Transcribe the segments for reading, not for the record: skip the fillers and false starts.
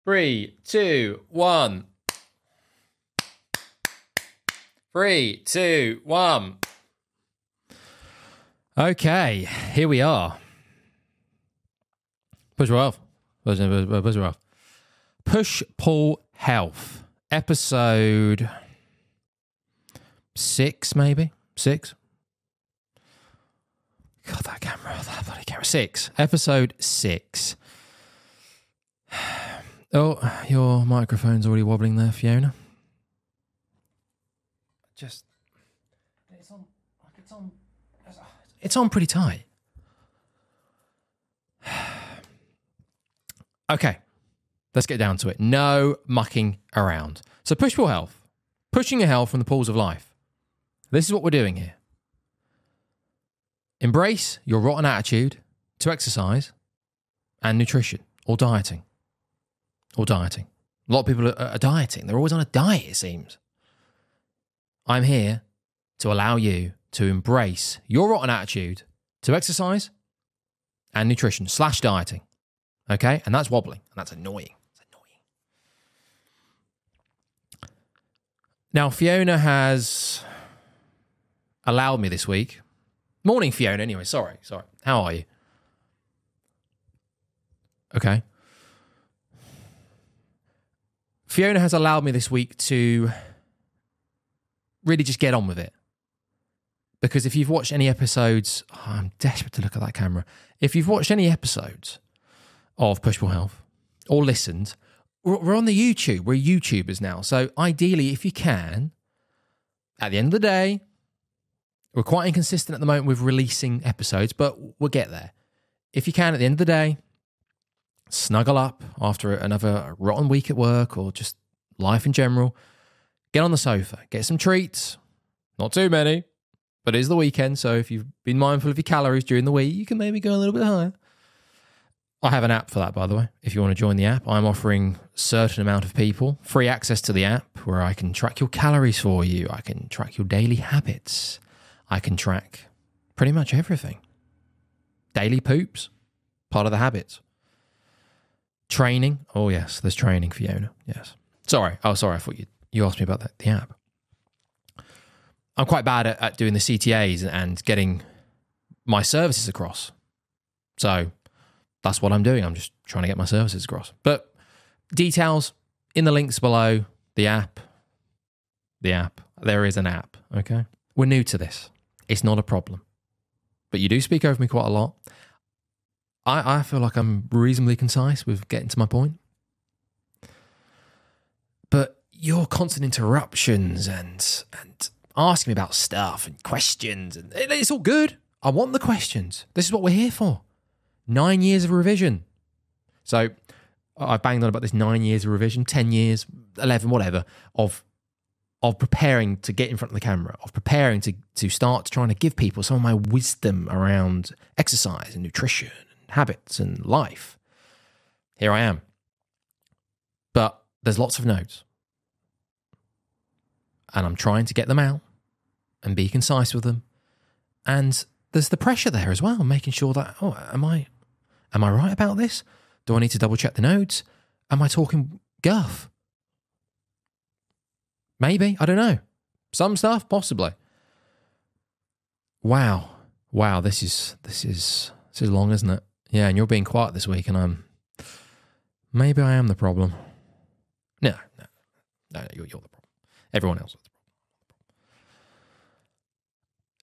3, 2, 1. 3, 2, 1. Okay, here we are. Push pull health, episode 6, maybe 6. God, that bloody camera. 6, episode 6. Oh, your microphone's already wobbling there, Fiona. It's on pretty tight. Okay, let's get down to it. No mucking around. So push pull health, pushing your health from the pools of life. This is what we're doing here. Embrace your rotten attitude to exercise and nutrition or dieting. A lot of people are dieting. They're always on a diet, it seems. I'm here to allow you to embrace your rotten attitude to exercise and nutrition / dieting. Okay? And that's wobbling. And that's annoying. It's annoying. Now, Fiona has allowed me this week. Morning, Fiona. Anyway, sorry. How are you? Okay. Fiona has allowed me this week to really just get on with it. Because if you've watched any episodes, I'm desperate to look at that camera. If you've watched any episodes of Push Pull Health or listened, we're on the YouTube. We're YouTubers now. So ideally, if you can, at the end of the day, we're quite inconsistent at the moment with releasing episodes, but we'll get there. If you can, at the end of the day, snuggle up after another rotten week at work or just life in general, get on the sofa, get some treats, not too many, but it is the weekend, so if you've been mindful of your calories during the week, you can maybe go a little bit higher. I have an app for that, by the way. If you want to join the app, I'm offering a certain amount of people free access to the app where I can track your calories for you. I can track your daily habits. I can track pretty much everything. Daily poops, part of the habits. Training. Oh, yes, there's training, Fiona. Yes. Sorry. I thought you asked me about the app. I'm quite bad at doing the CTAs and getting my services across. So that's what I'm doing. I'm just trying to get my services across. But details in the links below. The app. There is an app, okay? We're new to this. It's not a problem. But you do speak over me quite a lot. I feel like I'm reasonably concise with getting to my point. But your constant interruptions and asking me about stuff and questions, and it's all good. I want the questions. This is what we're here for. 9 years of revision. So I banged on about this 9 years of revision, 10 years, 11, whatever, of preparing to get in front of the camera, of preparing to start trying to give people some of my wisdom around exercise and nutrition and habits and life. Here I am. But there's lots of notes. And I'm trying to get them out and be concise with them. And there's the pressure there as well, making sure that, am I right about this? Do I need to double check the notes? Am I talking guff? Maybe, I don't know. Some stuff, possibly. Wow, this is long, isn't it? Yeah, and you're being quiet this week, and maybe I am the problem. No, you're the problem. Everyone else is the problem.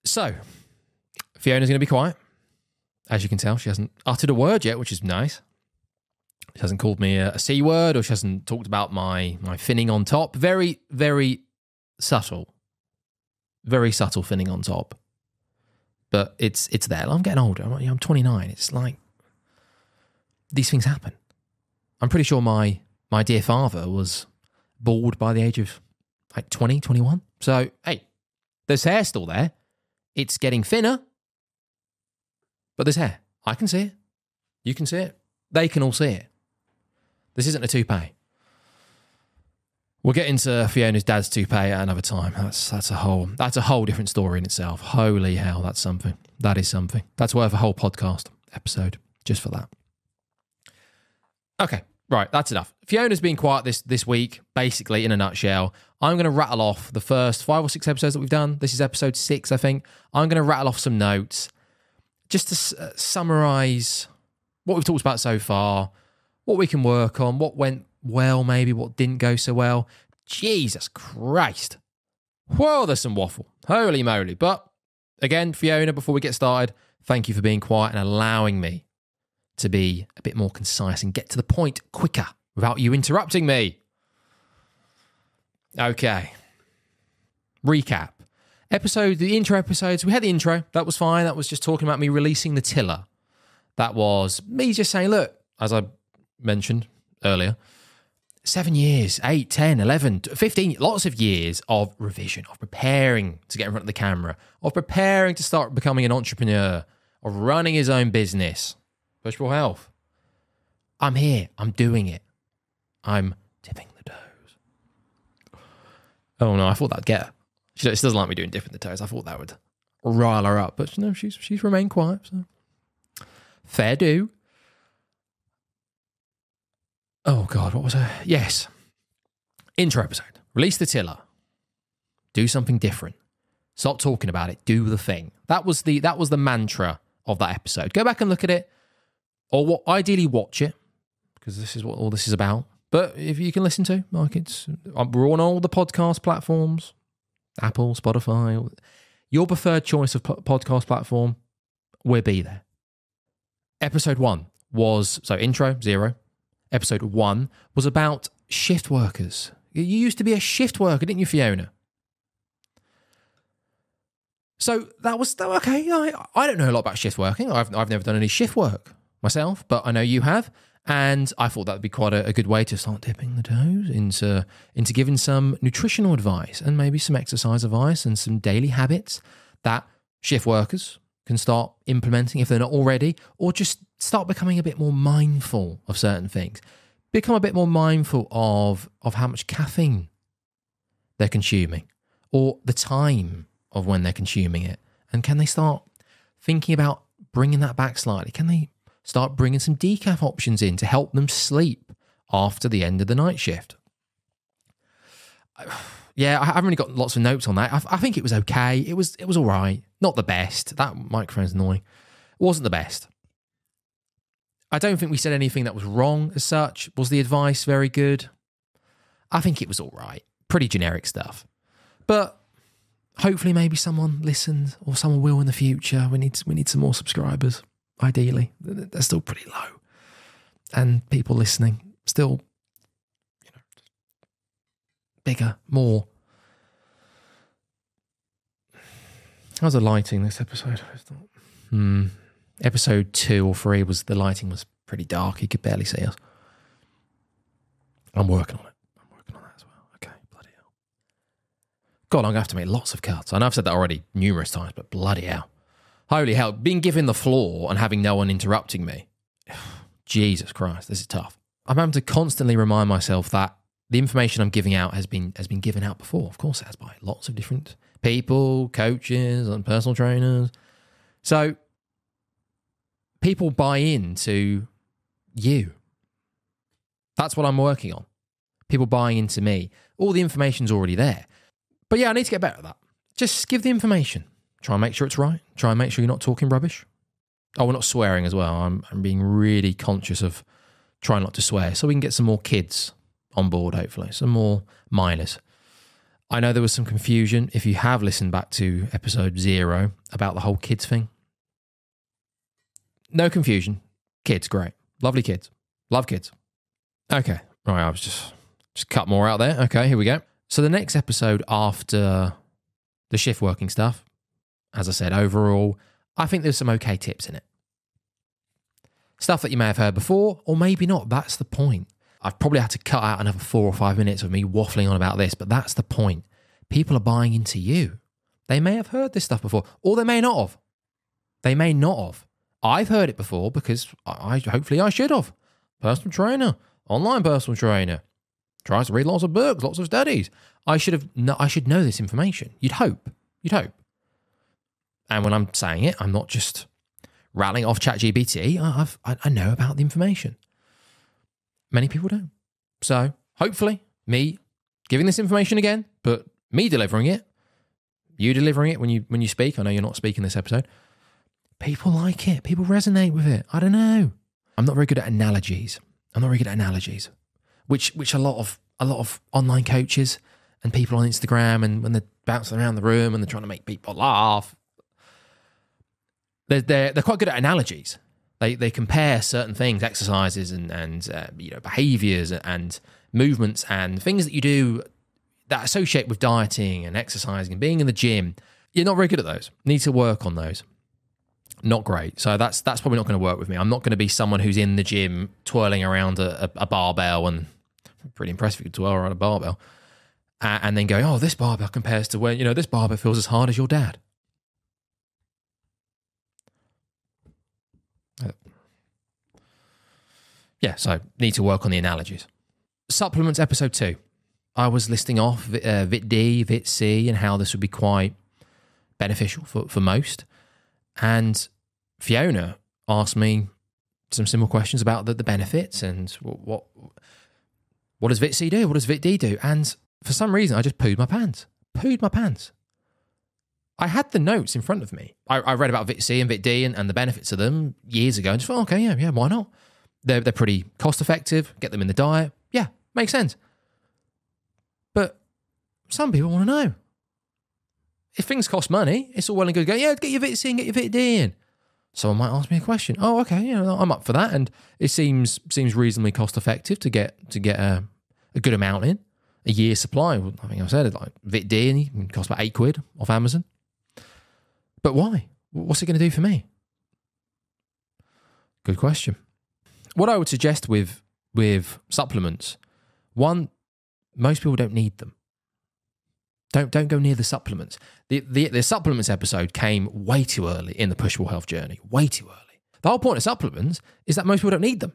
So, Fiona's going to be quiet. As you can tell, she hasn't uttered a word yet, which is nice. She hasn't called me a C word, or she hasn't talked about my finning on top. Very, very subtle. Very subtle finning on top. But it's there. I'm getting older. I'm 29. It's like, these things happen. I'm pretty sure my dear father was bald by the age of like 20, 21. So, hey, there's hair still there. It's getting thinner, but there's hair. I can see it. You can see it. They can all see it. This isn't a toupee. We'll get into Fiona's dad's toupee at another time. That's a whole different story in itself. Holy hell, that's something. That is something. That's worth a whole podcast episode just for that. Okay, Right, that's enough. Fiona's been quiet this week, basically, in a nutshell. I'm going to rattle off the first 5 or 6 episodes that we've done. This is episode 6, I think. I'm going to rattle off some notes just to summarise what we've talked about so far, what we can work on, what went well, maybe what didn't go so well. Jesus Christ. Whoa, there's some waffle. Holy moly. But again, Fiona, before we get started, thank you for being quiet and allowing me to be a bit more concise and get to the point quicker without you interrupting me. Okay. Recap. The intro episodes, we had the intro. That was fine. That was just talking about me releasing the tiller. That was me just saying, look, as I mentioned earlier, 7 years, 8, 10, 11, 15, lots of years of revision, of preparing to get in front of the camera, of preparing to start becoming an entrepreneur, of running his own business. Visual health. I'm here. I'm doing it. I'm dipping the toes. Oh no, I thought that'd get her. She doesn't like me doing dipping the toes. I thought that would rile her up, but no, she's remained quiet. So. Fair do. Oh God, what was her? Yes. Intro episode. Release the tiller. Do something different. Stop talking about it. Do the thing. That was the mantra of that episode. Go back and look at it. Or ideally watch it, because this is what all this is about. But if you can listen to, we're on all the podcast platforms, Apple, Spotify, your preferred choice of podcast platform, we'll be there. Episode 1 was, intro, 0. Episode 1 was about shift workers. You used to be a shift worker, didn't you, Fiona? So that was, okay, I don't know a lot about shift working. I've never done any shift work myself, but I know you have, and I thought that would be quite a good way to start dipping the toes into giving some nutritional advice and maybe some exercise advice and some daily habits that shift workers can start implementing if they're not already, or just start becoming a bit more mindful of certain things. Become a bit more mindful of how much caffeine they're consuming or the time of when they're consuming it. And can they start thinking about bringing that back slightly? Can they start bringing some decaf options in to help them sleep after the end of the night shift? Yeah, I haven't really got lots of notes on that. I think it was okay. It was all right. Not the best. That microphone's annoying. It wasn't the best. I don't think we said anything that was wrong as such. Was the advice very good? I think it was all right. Pretty generic stuff. But hopefully maybe someone listened, or someone will in the future. We need some more subscribers. Ideally, they're still pretty low, and people listening still, bigger, more. How's the lighting this episode? Episode 2 or 3 the lighting was pretty dark. You could barely see us. I'm working on it. As well. Okay, bloody hell. God, I'm gonna have to make lots of cuts. I know I've said that already numerous times, but bloody hell. Holy hell, being given the floor and having no one interrupting me. Jesus Christ, this is tough. I'm having to constantly remind myself that the information I'm giving out has been given out before. Of course, it has by lots of different people, coaches and personal trainers. So people buy into you. That's what I'm working on. People buying into me. All the information's already there. But yeah, I need to get better at that. Just give the information. Try and make sure it's right. Try and make sure you're not talking rubbish. Oh, we're not swearing as well. I'm being really conscious of trying not to swear so we can get some more kids on board, hopefully. Some more minors. I know there was some confusion, if you have listened back to episode 0, about the whole kids thing. No confusion. Kids, great. Lovely kids. Love kids. Okay. Right, I was just cut more out there. Okay, here we go. So the next episode after the shift working stuff, as I said, overall, I think there's some okay tips in it. Stuff that you may have heard before, or maybe not. That's the point. I've probably had to cut out another 4 or 5 minutes of me waffling on about this, but that's the point. People are buying into you. They may have heard this stuff before, or they may not have. They may not have. I've heard it before because hopefully I should have. Personal trainer, online personal trainer, tries to read lots of books, lots of studies. I should know this information. You'd hope. And when I'm saying it, I'm not just rattling off ChatGPT. I know about the information. Many people don't. So hopefully me giving this information again, but me delivering it, you delivering it when you speak. I know you're not speaking this episode. People like it. People resonate with it. I don't know. I'm not very good at analogies. Which a lot of online coaches and people on Instagram, and when they're bouncing around the room and they're trying to make people laugh, they're quite good at analogies. They compare certain things, exercises and behaviors and movements and things that you do that associate with dieting and exercising and being in the gym. You're not very good at those. Need to work on those. Not great. So that's probably not going to work with me. I'm not going to be someone who's in the gym twirling around a barbell, and pretty impressive if you could twirl around a barbell, and then going, oh, this barbell compares to when, this barbell feels as hard as your dad. Yeah, so need to work on the analogies. Supplements episode 2. I was listing off Vit D, Vit C, and how this would be quite beneficial for most. And Fiona asked me some simple questions about the benefits and what does Vit C do? What does Vit D do? And for some reason, I just pooed my pants. I had the notes in front of me. I read about Vit C and Vit D and the benefits of them years ago and just thought, okay, yeah, why not? They're pretty cost effective. Get them in the diet. Yeah, makes sense. But some people want to know. If things cost money, it's all well and good to go, yeah, get your Vit C and get your Vit D in. Someone might ask me a question. Oh, okay, I'm up for that. And it seems reasonably cost effective to get a good amount in. A year's supply, I think I've said it, like Vit D, and it costs about £8 off Amazon. But why? What's it going to do for me? Good question. What I would suggest with supplements, one, most people don't need them. Don't go near the supplements. The supplements episode came way too early in the pushable health journey. Way too early. The whole point of supplements is that most people don't need them.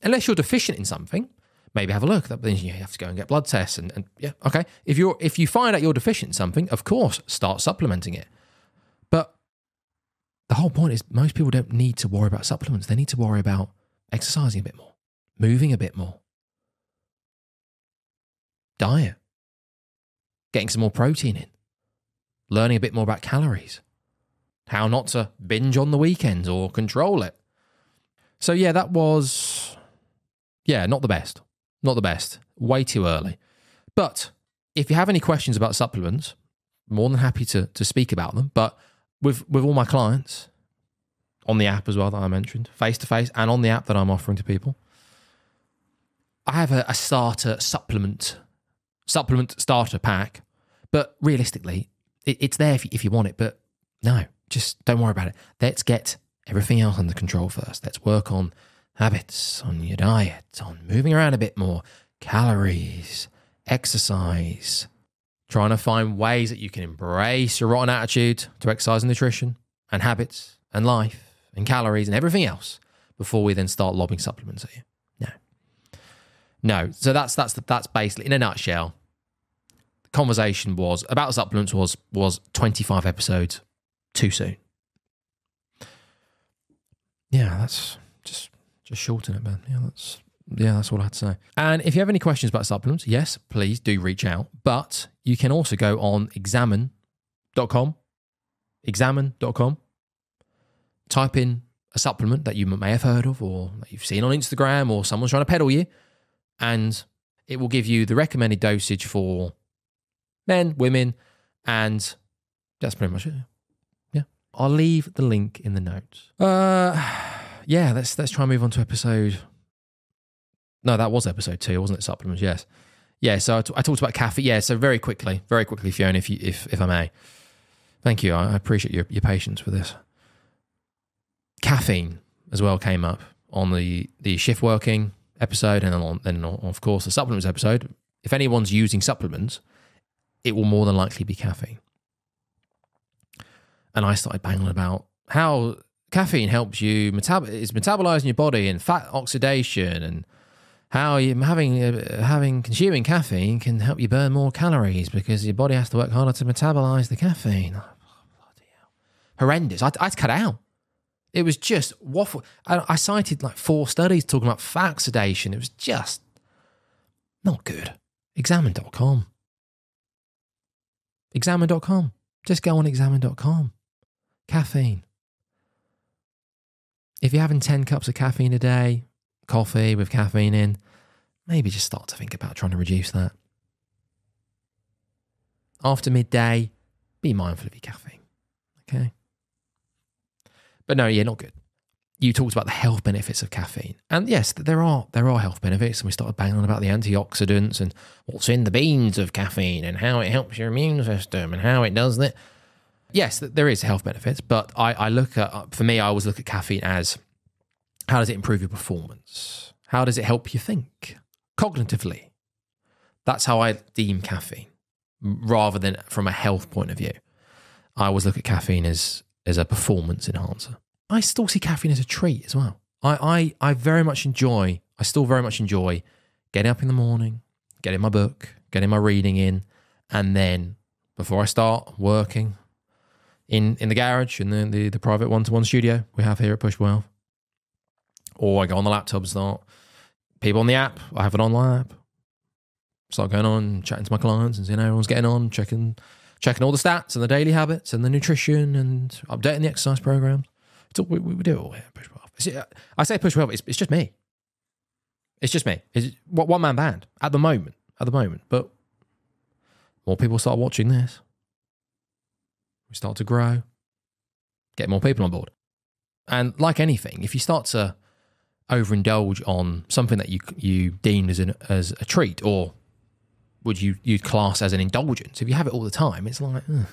Unless you're deficient in something, maybe have a look. Then you have to go and get blood tests. And yeah, okay. If you find out you're deficient in something, of course, start supplementing it. But the whole point is most people don't need to worry about supplements. They need to worry about exercising a bit more, moving a bit more, diet, getting some more protein in, learning a bit more about calories, how not to binge on the weekends or control it. So yeah, that was, not the best. Not the best. Way too early. But if you have any questions about supplements, more than happy to speak about them. But with all my clients, on the app as well that I mentioned, face-to-face, and on the app that I'm offering to people, I have a starter supplement starter pack. But realistically, it's there if you want it. But no, just don't worry about it. Let's get everything else under control first. Let's work on habits, on your diet, on moving around a bit more, calories, exercise, trying to find ways that you can embrace your rotten attitude to exercise and nutrition and habits and life and calories and everything else before we then start lobbing supplements at you. No. So that's basically, in a nutshell, conversation was about supplements was 25 episodes too soon. Yeah, that's just shorten it, man. That's all I had to say. And if you have any questions about supplements, yes, please do reach out. But you can also go on examine.com, type in a supplement that you may have heard of or that you've seen on Instagram or someone's trying to peddle you, and it will give you the recommended dosage for men, women, and that's pretty much it. Yeah. I'll leave the link in the notes. Let's try and move on to episode. No, that was episode 2, wasn't it? Supplements, yes. Yeah, so I talked about caffeine. Yeah, so very quickly, Fiona, if I may. Thank you. I appreciate your patience with this. Caffeine as well came up on the shift working episode, and then of course the supplements episode. If anyone's using supplements, it will more than likely be caffeine. And I started banging about how caffeine helps you is metabolizing your body and fat oxidation, and how you consuming caffeine can help you burn more calories because your body has to work harder to metabolize the caffeine. Oh, bloody hell. Horrendous. I had to cut it out. It was just waffle. I cited like 4 studies talking about fat oxidation. It was just not good. Examine.com. Examine.com. Just go on examine.com. Caffeine. If you're having 10 cups of caffeine a day, coffee with caffeine in, maybe just start to think about trying to reduce that. After midday, be mindful of your caffeine. Okay? But no, yeah, not good. You talked about the health benefits of caffeine. And yes, there are health benefits. And we started banging on about the antioxidants and what's in the beans of caffeine and how it helps your immune system and how it does that. Yes, there is health benefits. But I look at, for me, I always look at caffeine as, how does it improve your performance? How does it help you think? Cognitively. That's how I deem caffeine, rather than from a health point of view. I always look at caffeine as a performance enhancer. I still see caffeine as a treat as well. I still very much enjoy getting up in the morning, getting my book, getting my reading in, and then before I start working in the garage, in the private one-to-one studio we have here at Push 12, or I go on the laptop and start people on the app. I have an online app. Start going on, chatting to my clients and seeing how everyone's getting on, checking all the stats and the daily habits and the nutrition and updating the exercise programs. We do it all here at Push 12. I say Push 12, it's just me. It's just me. It's one-man band at the moment. But more people start watching this. We start to grow. Get more people on board. And like anything, if you start to overindulge on something that you deem as a treat, or would you'd class as an indulgence, if you have it all the time, it's like, ugh.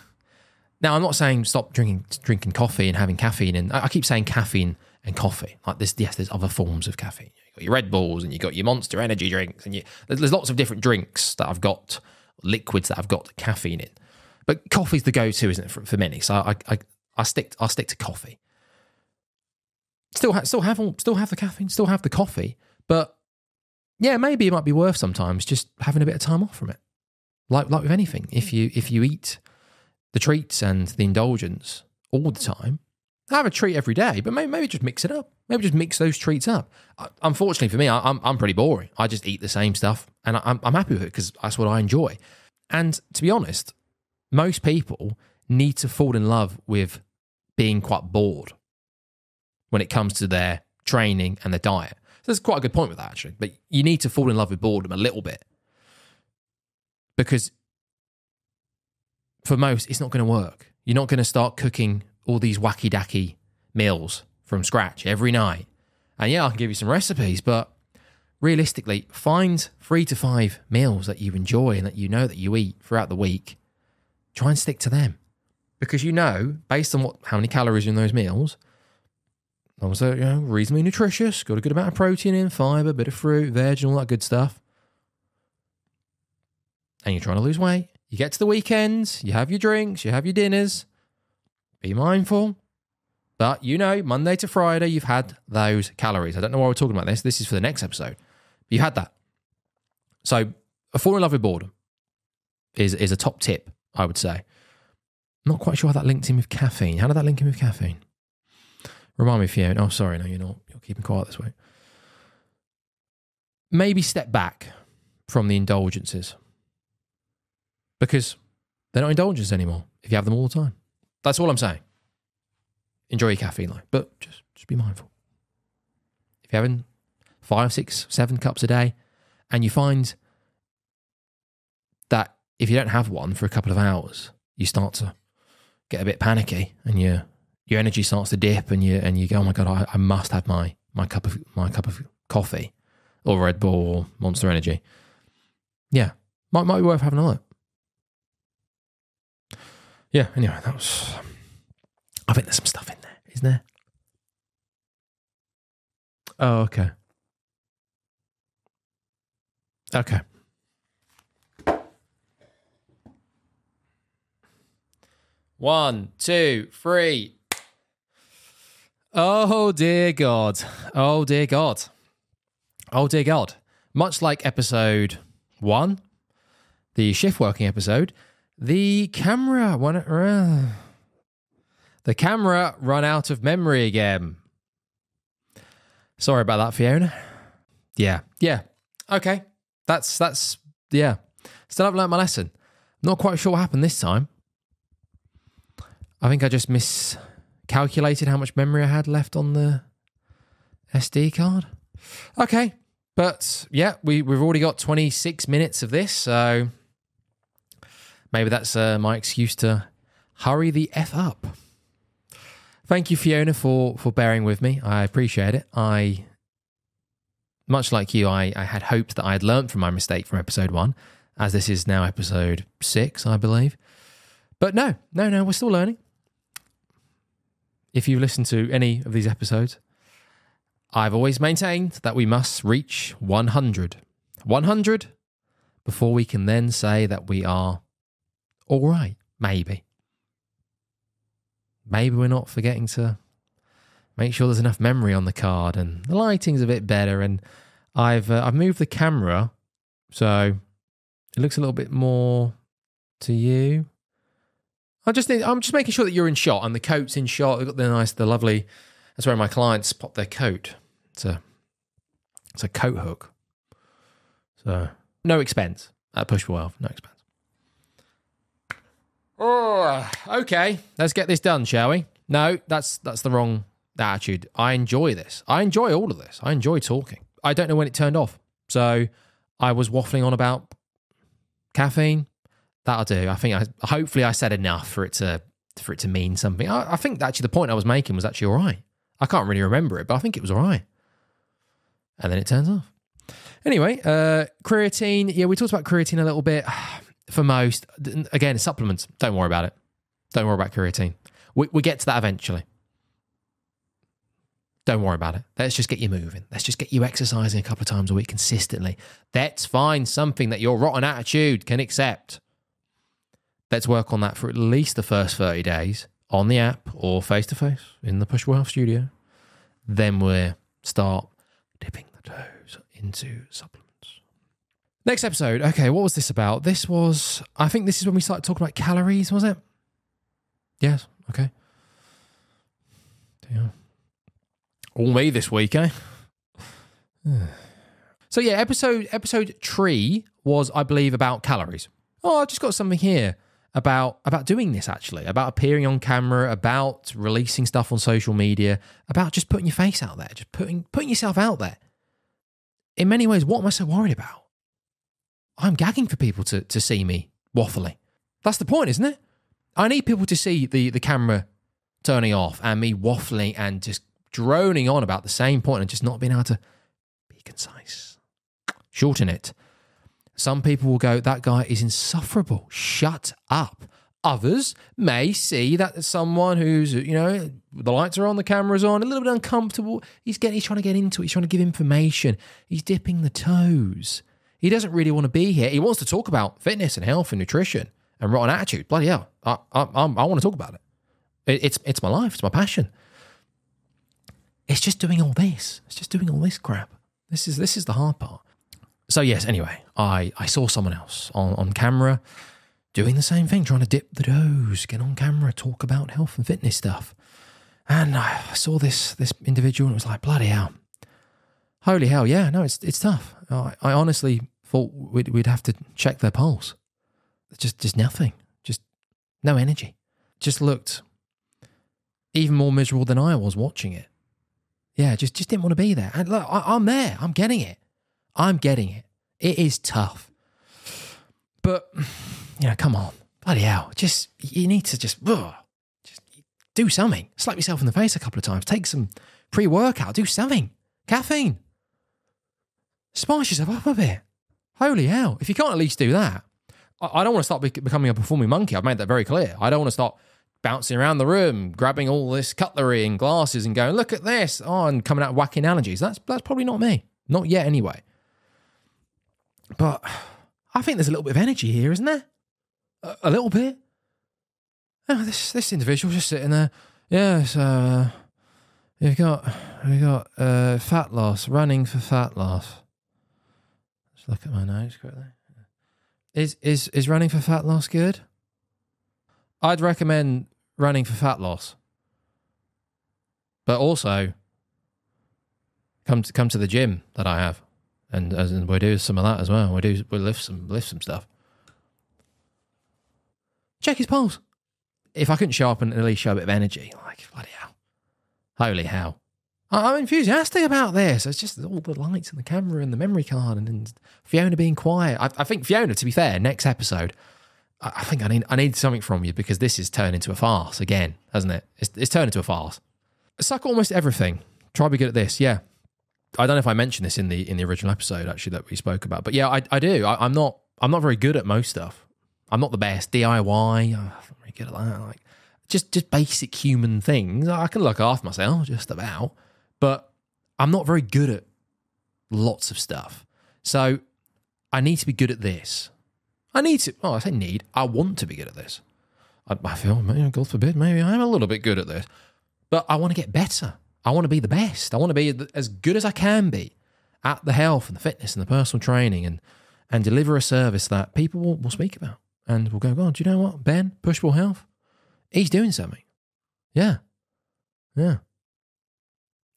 Now, I'm not saying stop drinking coffee and having caffeine. And I keep saying caffeine and coffee. Like this, yes, there's other forms of caffeine. You've got your Red Bulls and you've got your Monster energy drinks. And there's lots of different drinks that I've got, liquids that I've got caffeine in. But coffee's the go-to, isn't it, for many? So I stick to coffee. Still have the caffeine, still have the coffee. But yeah, maybe it might be worth sometimes just having a bit of time off from it. Like with anything, if you eat the treats and the indulgence all the time, have a treat every day, but maybe just mix it up. Maybe just mix those treats up. Unfortunately for me, I'm pretty boring. I just eat the same stuff, and I'm happy with it because that's what I enjoy. And to be honest, most people need to fall in love with being quite bored when it comes to their training and their diet. So there's quite a good point with that, actually. But you need to fall in love with boredom a little bit, because for most, it's not going to work. You're not going to start cooking all these wacky-dacky meals from scratch every night. And yeah, I can give you some recipes, but realistically, find 3 to 5 meals that you enjoy and that you know that you eat throughout the week. Try and stick to them. Because you know, based on how many calories are in those meals, also, reasonably nutritious, got a good amount of protein in, fiber, a bit of fruit, veg, and all that good stuff. And you're trying to lose weight. You get to the weekends, you have your drinks, you have your dinners. Be mindful. But Monday to Friday, you've had those calories. I don't know why we're talking about this. This is for the next episode. But you had that. So a fall in love with boredom is a top tip, I would say. Not quite sure how that linked in with caffeine. How did that link in with caffeine? Remind me, Fiona. Oh, sorry, no, you're not. You're keeping quiet this way. Maybe step back from the indulgences, because they're not indulgences anymore if you have them all the time. That's all I'm saying. Enjoy your caffeine, but just be mindful. If you're having 5, 6, 7 cups a day, and you find that if you don't have one for a couple of hours, you start to get a bit panicky, and your energy starts to dip, and you go, oh my God, I must have my cup of coffee or Red Bull or Monster Energy. Yeah, might be worth having a look. Yeah, anyway, I think there's some stuff in there, isn't there? Oh, okay. Okay. One, two, three. Oh, dear God. Oh, dear God. Oh, dear God. Much like episode 1, the shift working episode, the camera The camera run out of memory again. Sorry about that, Fiona. Yeah. Okay. That's yeah. Still haven't learned my lesson. Not quite sure what happened this time. I think I just miscalculated how much memory I had left on the SD card. Okay. But yeah, we've already got 26 minutes of this, so maybe that's my excuse to hurry the F up. Thank you, Fiona, for bearing with me. I appreciate it. Much like you, I had hoped that I had learned from my mistake from episode 1, as this is now episode 6, I believe. But no, we're still learning. If you've listened to any of these episodes, I've always maintained that we must reach 100. 100 before we can then say that we are all right, maybe. Maybe we're not forgetting to make sure there's enough memory on the card and the lighting's a bit better. And I've moved the camera so it looks a little bit more to you. I'm just making sure that you're in shot and the coat's in shot. We've got the lovely. That's where my clients pop their coat. It's a coat hook. So no expense at Push 12. No expense. Oh, okay. Let's get this done, shall we? No, that's the wrong attitude. I enjoy this. I enjoy all of this. I enjoy talking. I don't know when it turned off. So I was waffling on about caffeine. That'll do. I think hopefully I said enough for it to mean something. I think actually the point I was making was actually all right. I can't really remember it, but I think it was all right. And then it turns off. Anyway, creatine. Yeah, we talked about creatine a little bit. For most, again, supplements. Don't worry about it. Don't worry about creatine. We get to that eventually. Don't worry about it. Let's just get you moving. Let's just get you exercising a couple of times a week consistently. Let's find something that your rotten attitude can accept. Let's work on that for at least the first 30 days on the app or face-to-face in the Push Well studio. Then we'll start dipping the toes into supplements. Next episode. Okay, what was this about? I think this is when we started talking about calories, was it? Yes, okay. Yeah. All me this week, eh? So yeah, episode 3 was, I believe, about calories. Oh, I just got something here about doing this, actually, about appearing on camera, about releasing stuff on social media, about just putting your face out there, just putting yourself out there. In many ways, what am I so worried about? I'm gagging for people to see me waffling. That's the point, isn't it? I need people to see the camera turning off and me waffling and just droning on about the same point and just not being able to be concise. Shorten it. Some people will go, that guy is insufferable. Shut up. Others may see that as someone who's, the lights are on, the camera's on, a little bit uncomfortable. He's trying to get into it. He's trying to give information. He's dipping the toes. He doesn't really want to be here. He wants to talk about fitness and health and nutrition and rotten attitude. Bloody hell. I want to talk about it. It's my life. It's my passion. It's just doing all this. It's just doing all this crap. This is the hard part. So yes, anyway, I saw someone else on camera doing the same thing, trying to dip the toes, get on camera, talk about health and fitness stuff. And I saw this individual and it was like, bloody hell. Holy hell, yeah, no, it's tough. I honestly thought we'd have to check their pulse. Just nothing. Just no energy. Just looked even more miserable than I was watching it. Yeah, just didn't want to be there. And look, I'm there. I'm getting it. It is tough. But, come on. Bloody hell. You need to just do something. Slap yourself in the face a couple of times. Take some pre-workout. Do something. Caffeine. Spice yourself up a bit. Holy hell. If you can't at least do that, I don't want to start becoming a performing monkey. I've made that very clear. I don't want to start bouncing around the room, grabbing all this cutlery and glasses and going, look at this. Oh, and coming out whacking analogies. That's probably not me. Not yet anyway. But I think there's a little bit of energy here, isn't there? A little bit. Oh, this individual just sitting there. Yeah, so we've got fat loss, running for fat loss. Let's look at my notes quickly. Is running for fat loss good? I'd recommend running for fat loss. But also, come to the gym that I have, and we do some of that as well. We lift some stuff. Check his pulse. If I couldn't show up and at least show a bit of energy, like, bloody hell. Holy hell. I'm enthusiastic about this. It's just all the lights and the camera and the memory card and Fiona being quiet. I think Fiona, to be fair, next episode, I think I need something from you, because this is turned into a farce again, hasn't it? It's turned into a farce. Suck almost everything. Try to be good at this. Yeah. I don't know if I mentioned this in the original episode, actually, that we spoke about. But yeah, I do. I'm not very good at most stuff. I'm not the best. DIY, I'm not very good at that. Like, just basic human things. I can look after myself, just about. But I'm not very good at lots of stuff. So I need to be good at this. I want to be good at this. I feel, God forbid, maybe I am a little bit good at this. But I want to get better. I want to be the best. I want to be as good as I can be at the health and the fitness and the personal training, and deliver a service that people will speak about. And we'll go, God, do you know what? Ben, Push-Pull Health, he's doing something. Yeah. Yeah.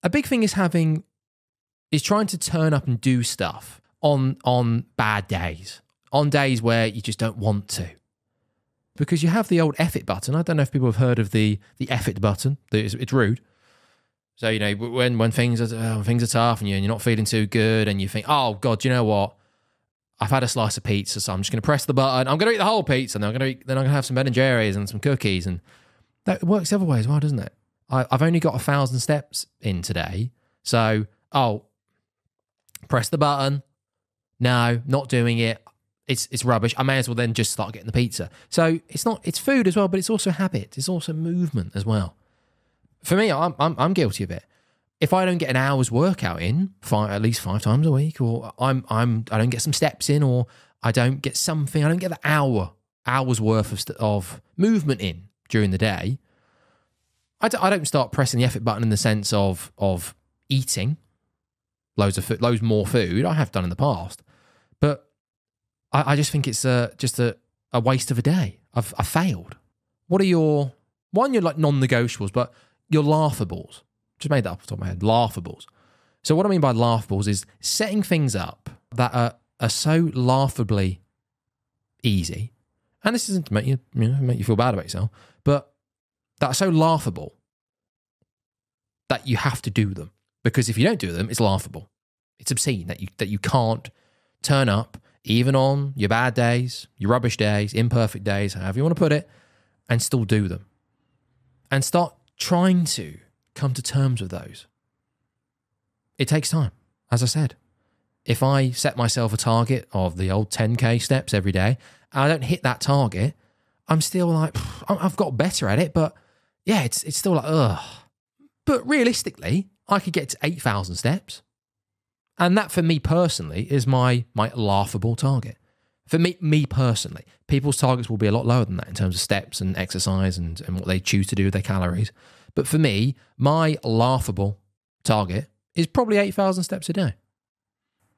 A big thing is trying to turn up and do stuff on bad days, on days where you just don't want to. Because you have the old F it button. I don't know if people have heard of the F it button. It's rude. So, when things are tough and you're not feeling too good, and you think, oh, God, do you know what? I've had a slice of pizza, so I'm just going to press the button. I'm going to eat the whole pizza, and then I'm going to have some Ben & Jerry's and some cookies. And that works the other way as well, doesn't it? I've only got 1,000 steps in today. So, press the button. No, not doing it. It's rubbish. I may as well then just start getting the pizza. So it's food as well, but it's also habit. It's also movement as well. For me, I'm guilty of it. If I don't get an hour's workout in at least 5 times a week, or I don't get some steps in, or I don't get the hour's worth of movement in during the day, I don't start pressing the effort button in the sense of eating loads more food. I have done in the past, but I just think it's just a waste of a day. I've failed. What are your like non-negotiables, but your laughables? Just made that up off the top of my head. Laughables. So what I mean by laughables is setting things up that are so laughably easy, and this isn't to make you feel bad about yourself, but that are so laughable that you have to do them. Because if you don't do them, it's laughable. It's obscene that you can't turn up, even on your bad days, your rubbish days, imperfect days, however you want to put it, and still do them. And start trying to come to terms with those. It takes time, as I said. If I set myself a target of the old 10K steps every day, and I don't hit that target, I'm still like, I've got better at it, but yeah, it's still like, ugh. But realistically, I could get to 8,000 steps. And that, for me personally, is my laughable target. For me personally, people's targets will be a lot lower than that in terms of steps and exercise and what they choose to do with their calories. But for me, my laughable target is probably 8,000 steps a day.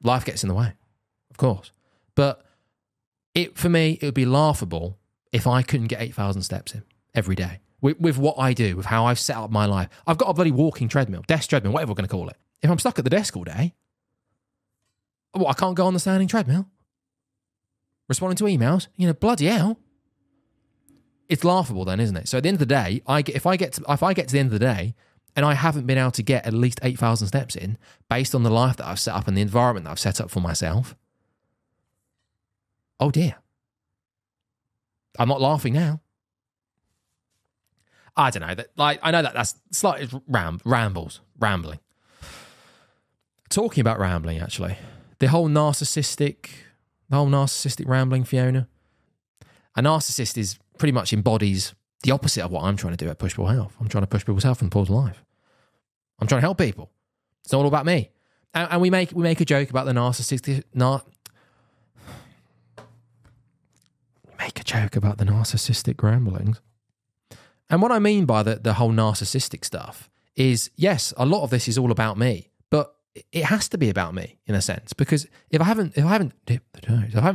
Life gets in the way, of course. But for me, it would be laughable if I couldn't get 8,000 steps in every day. With what I do, with how I've set up my life. I've got a bloody walking treadmill, desk treadmill, whatever we're going to call it. If I'm stuck at the desk all day, I can't go on the standing treadmill. Responding to emails, bloody hell. It's laughable then, isn't it? So at the end of the day, if I get to the end of the day and I haven't been able to get at least 8,000 steps in based on the life that I've set up and the environment that I've set up for myself, oh dear. I'm not laughing now. I don't know. I know that's slightly rambling. Talking about rambling, actually, the whole narcissistic rambling, Fiona. A narcissist pretty much embodies the opposite of what I'm trying to do at Push-Pull Health. I'm trying to push people's health and pause life. I'm trying to help people. It's not all about me. And we make a joke about the narcissistic. Make a joke about the narcissistic ramblings. And what I mean by the whole narcissistic stuff is, yes, a lot of this is all about me, but it has to be about me in a sense, because if I haven't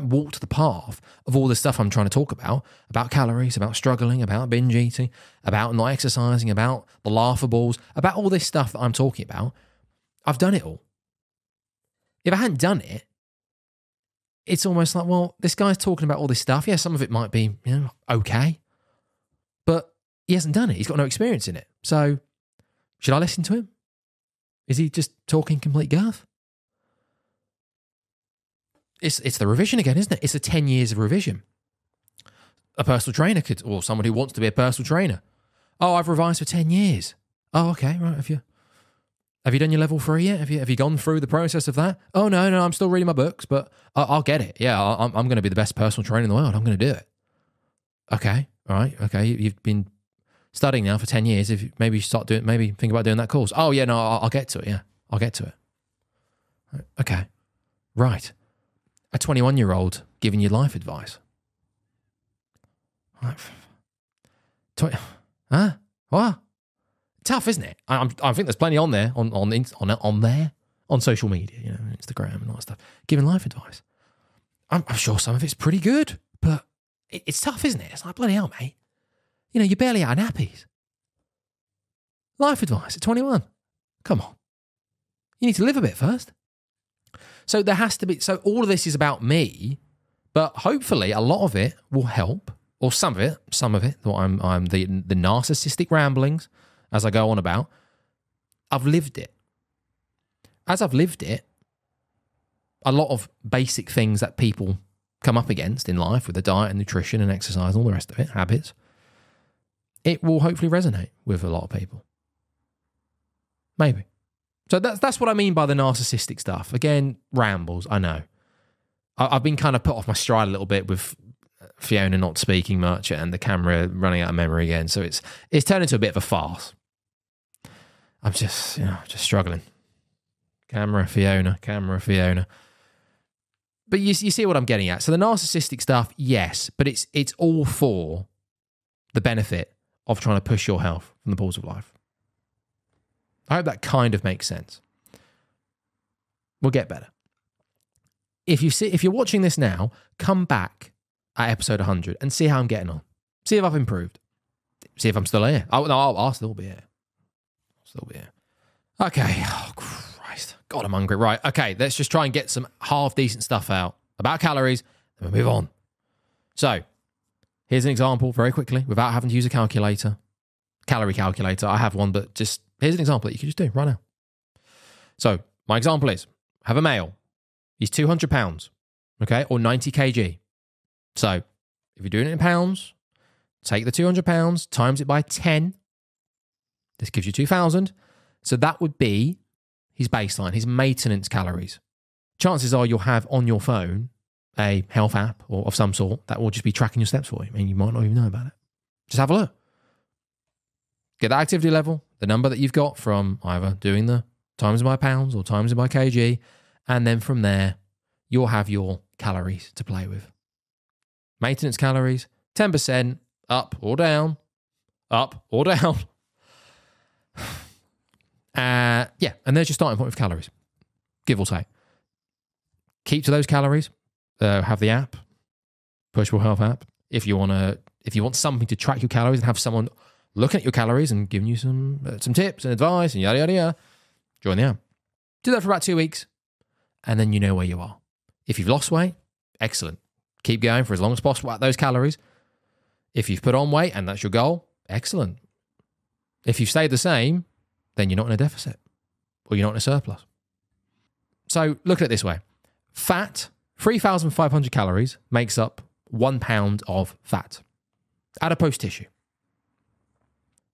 walked the path of all the stuff I'm trying to talk about calories, about struggling, about binge eating, about not exercising, about the laughables, about all this stuff that I'm talking about, I've done it all. If I hadn't done it, it's almost like, well, this guy's talking about all this stuff. Yeah, some of it might be, okay, but he hasn't done it. He's got no experience in it. So should I listen to him? Is he just talking complete guff? It's the revision again, isn't it? It's the 10 years of revision. A personal trainer could, or someone who wants to be a personal trainer. Oh, I've revised for 10 years. Oh, okay, right. Have you done your level 3 yet? Have you gone through the process of that? Oh, no, I'm still reading my books, but I'll get it. Yeah, I'm going to be the best personal trainer in the world. I'm going to do it. Okay, all right, okay. You've been studying now for 10 years. If maybe think about doing that course. Oh, yeah, no, I'll get to it. Yeah, I'll get to it. Okay, right. A 21-year-old giving you life advice. Huh? What? Tough, isn't it? I think there's plenty on there on social media, Instagram and all that stuff, giving life advice. I'm sure some of it's pretty good, but it's tough, isn't it? It's like, bloody hell, mate. You're barely out of nappies. Life advice at 21. Come on. You need to live a bit first. So there has to be, so all of this is about me, but hopefully a lot of it will help, or some of it, I'm the narcissistic ramblings as I go on about. I've lived it. As I've lived it, a lot of basic things that people come up against in life with the diet and nutrition and exercise and all the rest of it, habits, it will hopefully resonate with a lot of people. Maybe. So that's what I mean by the narcissistic stuff. Again, rambles, I know. I've been kind of put off my stride a little bit with Fiona not speaking much and the camera running out of memory again. So it's turned into a bit of a farce. I'm just struggling. Camera Fiona. But you see what I'm getting at. So the narcissistic stuff, yes, but it's all for the benefit of trying to push your health from the pools of life. I hope that kind of makes sense. We'll get better. If you're watching this now, come back at episode 100 and see how I'm getting on. See if I've improved. See if I'm still here. I'll still be here. Okay. Oh, Christ. God, I'm hungry. Right. Okay. Let's just try and get some half decent stuff out about calories, then we'll move on. So here's an example very quickly without having to use a calorie calculator. I have one, but just here's an example that you can just do right now. So my example is, have a male. He's 200 pounds, okay, or 90 kg. So if you're doing it in pounds, take the 200 pounds, times it by 10. This gives you 2,000. So that would be his baseline, his maintenance calories. Chances are you'll have on your phone a health app or of some sort that will just be tracking your steps for you. I mean, you might not even know about it. Just have a look. Get the activity level, the number that you've got from either doing the times by pounds or times by kg, and then from there, you'll have your calories to play with. Maintenance calories, 10% up or down, up or down. Yeah, and there's your starting point with calories, give or take. Keep to those calories. Have the app, Pushable Health app. If you want something to track your calories and have someone looking at your calories and giving you some tips and advice and yada yada yada, join the app. Do that for about 2 weeks, and then you know where you are. If you've lost weight, excellent. Keep going for as long as possible at those calories. If you've put on weight and that's your goal, excellent. If you've stayed the same, then you're not in a deficit or you're not in a surplus. So look at it this way. Fat, 3,500 calories makes up 1 pound of fat. Adipose tissue.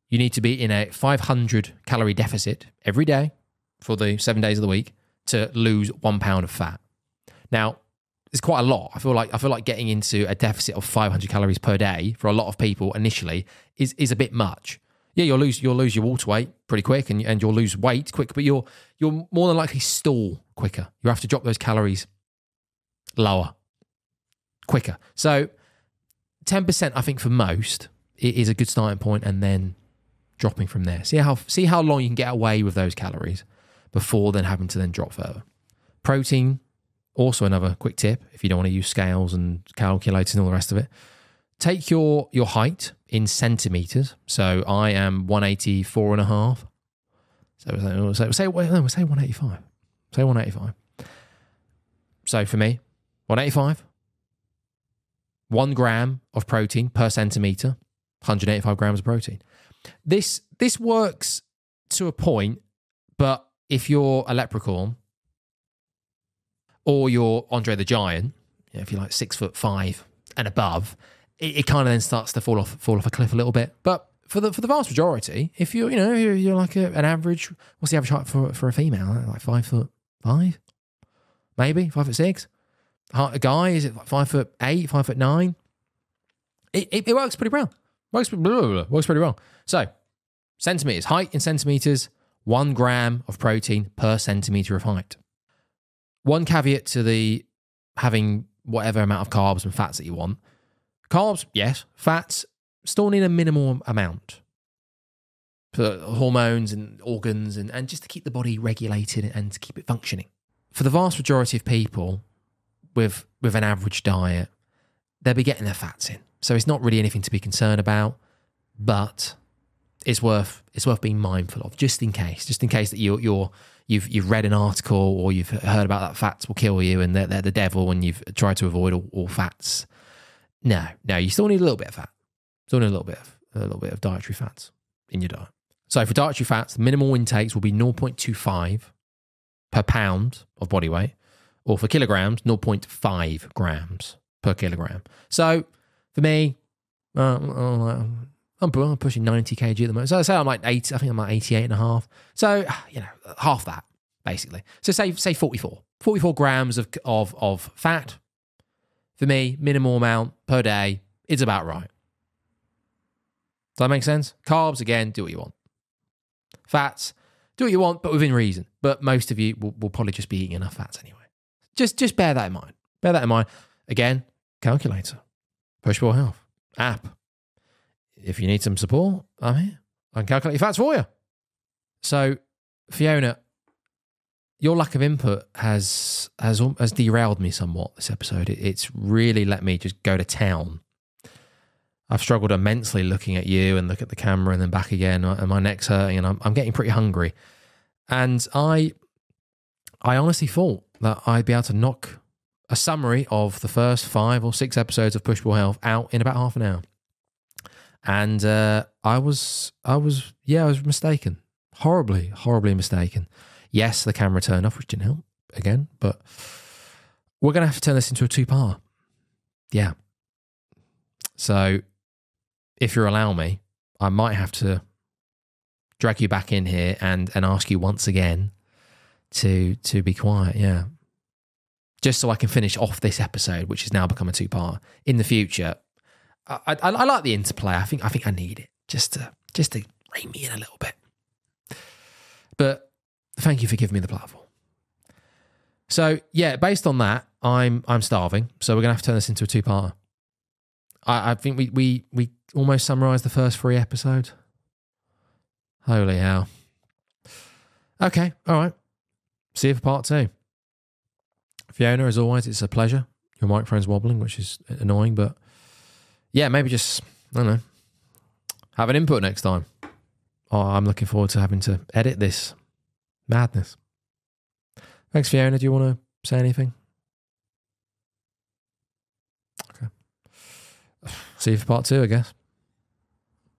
You need to be in a 500 calorie deficit every day for the 7 days of the week to lose 1 pound of fat. Now, it's quite a lot. I feel like getting into a deficit of 500 calories per day for a lot of people initially is a bit much. Yeah, you'll lose your water weight pretty quick and you'll lose weight quick, but you're more than likely stall quicker. You have to drop those calories lower, quicker. So 10%, I think for most, is a good starting point, and then dropping from there. See how long you can get away with those calories. before then having to then drop further. Protein, also another quick tip, if you don't want to use scales and calculators and all the rest of it. Take your height in centimeters. So I am 184 and a half. So we'll say 185. Say 185. So for me, 185, 1 gram of protein per centimeter, 185 grams of protein. This works to a point, but if you're a leprechaun or you're Andre the Giant, if you're like 6'5" and above, it kind of then starts to fall off a cliff a little bit. But for the vast majority, if you're like an average, what's the average height for a female? Like 5'5", maybe 5'6". A guy, is it like 5'8", 5'9"? It works pretty well. Works pretty well. So centimeters, height in centimeters, 1 gram of protein per centimeter of height. One caveat to the having whatever amount of carbs and fats that you want. Carbs, yes. Fats, still need a minimal amount for hormones and organs and just to keep the body regulated and to keep it functioning. For the vast majority of people with an average diet, they'll be getting their fats in. So it's not really anything to be concerned about, but it's worth being mindful of just in case that you've read an article or you've heard about that fats will kill you and they're the devil and you've tried to avoid all fats. No, you still need a little bit of fat. Still need a little bit of dietary fats in your diet. So for dietary fats, the minimal intakes will be 0.25 per pound of body weight, or for kilograms, 0.5 grams per kilogram. So for me, I'm pushing 90 kg at the moment. So I say I'm like 8. I think I'm like 88 and a half. So half that basically. So say 44 grams of fat. For me, minimal amount per day. It's about right. Does that make sense? Carbs, again, do what you want. Fats, do what you want, but within reason. But most of you will probably just be eating enough fats anyway. Just bear that in mind. Bear that in mind. Again, calculator, Push4 Health app. If you need some support, I'm here. I can calculate your fats for you. So, Fiona, your lack of input has derailed me somewhat this episode. It's really let me just go to town. I've struggled immensely looking at you and look at the camera and then back again, and my neck's hurting and I'm getting pretty hungry. And I honestly thought that I'd be able to knock a summary of the first 5 or 6 episodes of Push4 Health out in about half an hour. And I was mistaken. Horribly mistaken. Yes, the camera turned off, which didn't help again, but we're going to have to turn this into a 2-part. Yeah. So if you allow me, I might have to drag you back in here and ask you once again to be quiet. Yeah. Just so I can finish off this episode, which has now become a 2-part. In the future, I like the interplay. I think I need it just to rein me in a little bit. But thank you for giving me the platform. So yeah, based on that, I'm starving. So we're gonna have to turn this into a 2-parter. I think we almost summarised the first 3 episodes. Holy hell. Okay, all right. See you for part 2. Fiona, as always, it's a pleasure. Your microphone's wobbling, which is annoying, but yeah, maybe just, I don't know, have an input next time. Oh, I'm looking forward to having to edit this madness. Thanks, Fiona. Do you want to say anything? Okay. See you for part 2, I guess.